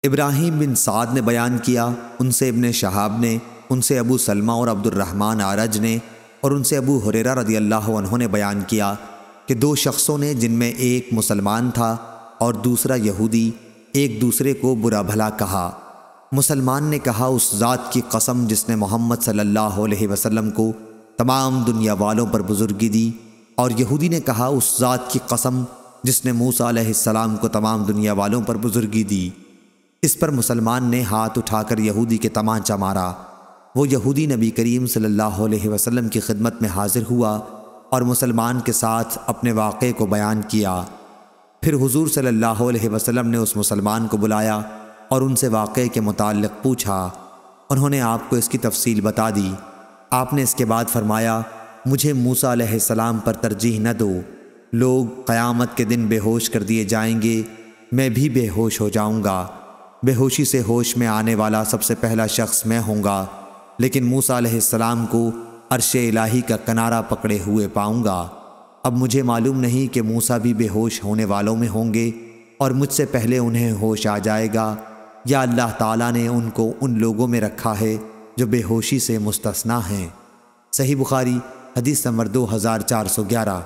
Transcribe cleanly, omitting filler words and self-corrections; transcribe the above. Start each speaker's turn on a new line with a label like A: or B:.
A: ابراہیم بن سعد نے بیان کیا، ان سے ابن شہاب نے، ان سے ابو سلمہ اور عبد الرحمن اعرج نے، اور ان سے ابو ہریرہ رضی اللہ عنہ نے بیان کیا کہ دو شخصوں نے، جن میں ایک مسلمان تھا اور دوسرا یہودی، ایک دوسرے کو برا بھلا کہا۔ مسلمان نے کہا، اس ذات کی قسم جس نے محمد صلی اللہ علیہ وسلم کو تمام دنیا والوں پر بزرگی دی، اور یہودی نے کہا، اس ذات کی قسم جس نے موسیٰ علیہ السلام کو تمام دنیا والوں پر بزرگی دی۔ اس پر مسلمان نے ہاتھ اٹھا کر یہودی کے تمانچہ مارا۔ وہ یہودی نبی کریم صلی اللہ علیہ وسلم کی خدمت میں حاضر ہوا اور مسلمان کے ساتھ اپنے واقعے کو بیان کیا۔ پھر حضور صلی اللہ علیہ وسلم نے اس مسلمان کو بلایا اور ان سے واقعے کے متعلق پوچھا۔ انہوں نے آپ کو اس کی تفصیل بتا دی۔ آپ نے اس کے بعد فرمایا، مجھے موسیٰ علیہ السلام پر ترجیح نہ دو۔ لوگ قیامت کے دن بے ہوش کر دیے جائیں گے، میں بھی بے ہوش ہو جاؤں گا۔ بے ہوشی سے ہوش میں آنے والا سب سے پہلا شخص میں ہوں گا، لیکن موسیٰ علیہ السلام کو عرش الہی کا کنارہ پکڑے ہوئے پاؤں گا۔ اب مجھے معلوم نہیں کہ موسیٰ بھی بے ہوش ہونے والوں میں ہوں گے اور مجھ سے پہلے انہیں ہوش آ جائے گا، یا اللہ تعالیٰ نے ان کو ان لوگوں میں رکھا ہے جو بے ہوشی سے مستثنیٰ ہیں۔ صحیح بخاری حدیث نمبر 2411۔